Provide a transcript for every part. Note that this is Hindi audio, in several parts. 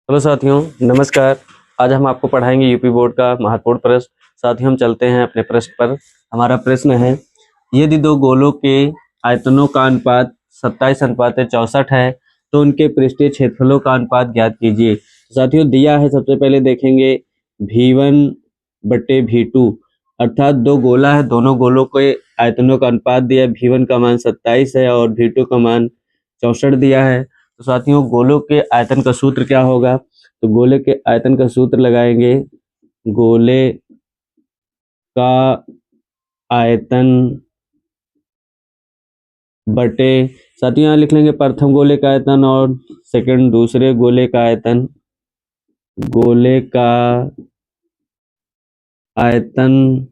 हेलो साथियों, नमस्कार। आज हम आपको पढ़ाएंगे यूपी बोर्ड का महत्वपूर्ण प्रश्न। साथियों, हम चलते हैं अपने प्रश्न पर। हमारा प्रश्न है, यदि दो गोलों के आयतनों का अनुपात 27:64 है तो उनके पृष्ठीय क्षेत्रफलों का अनुपात ज्ञात कीजिए। साथियों, दिया है, सबसे पहले देखेंगे V1/V2, अर्थात दो गोला है, दोनों गोलों के आयतनों का अनुपात दिया है। V1 का मान 27 है और V2 का मान 64 दिया है। तो साथियों, गोलों के आयतन का सूत्र क्या होगा? तो गोले के आयतन का सूत्र लगाएंगे, गोले का आयतन बटे, साथियों यहाँ लिख लेंगे प्रथम गोले का आयतन और सेकंड दूसरे गोले का आयतन। गोले का आयतन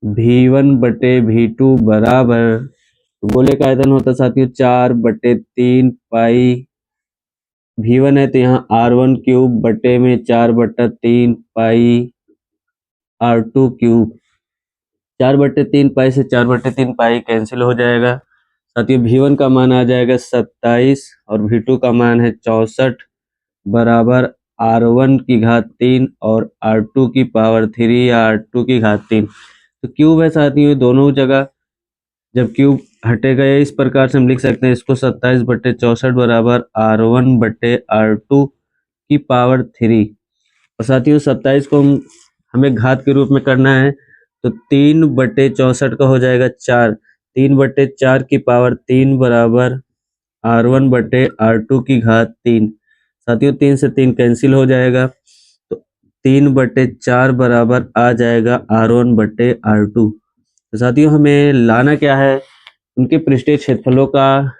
V1/V2 बराबर, गोले का आयतन होता है साथियों 4/3 पाई। V1 है तो यहाँ R1³ बटे में 4/3 पाई R2³। 4/3 पाई से 4/3 पाई कैंसिल हो जाएगा। साथियों, V1 का मान आ जाएगा 27 और V2 का मान है 64 बराबर R1³ और R2³ या R2³ तो क्यूब है साथियों दोनों जगह। जब क्यूब हटेगा या इस प्रकार से हम लिख सकते हैं इसको 27/64 बराबर R1/R2³ और साथियों 27 को हमें घात के रूप में करना है तो 3/64 का हो जाएगा 4। 3/4³ बराबर R1/R2³। साथियों 3 से 3 कैंसिल हो जाएगा तो 3/4 बराबर आ जाएगा R1/R2। तो साथियों हमें लाना क्या है? उनके पृष्ठीय क्षेत्रफलों का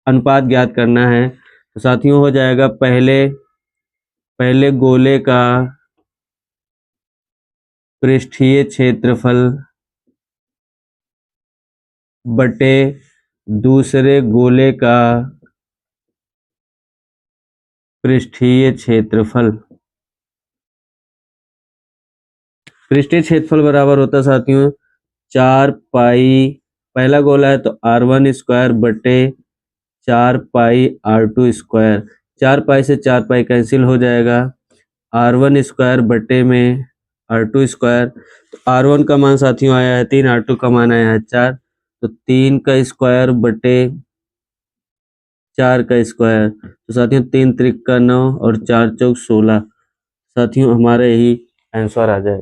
अनुपात ज्ञात करना है। तो साथियों हो जाएगा पहले गोले का पृष्ठीय क्षेत्रफल बटे दूसरे गोले का पृष्ठीय क्षेत्रफल। पृष्ठीय क्षेत्रफल बराबर होता है साथियों 4 पाई, पहला गोला है तो R1² बटे 4 पाई R2²। 4 पाई से 4 पाई कैंसिल हो जाएगा, R1² बटे में R2²। तो R1 का मान साथियों आया है 3, R2 का मान आया है 4, तो 3 का स्क्वायर बटे 4 का स्क्वायर। तो साथियों 3 त्रिक का 9 और 4 चौक 16। साथियों हमारे यही आंसर आ जाएगा।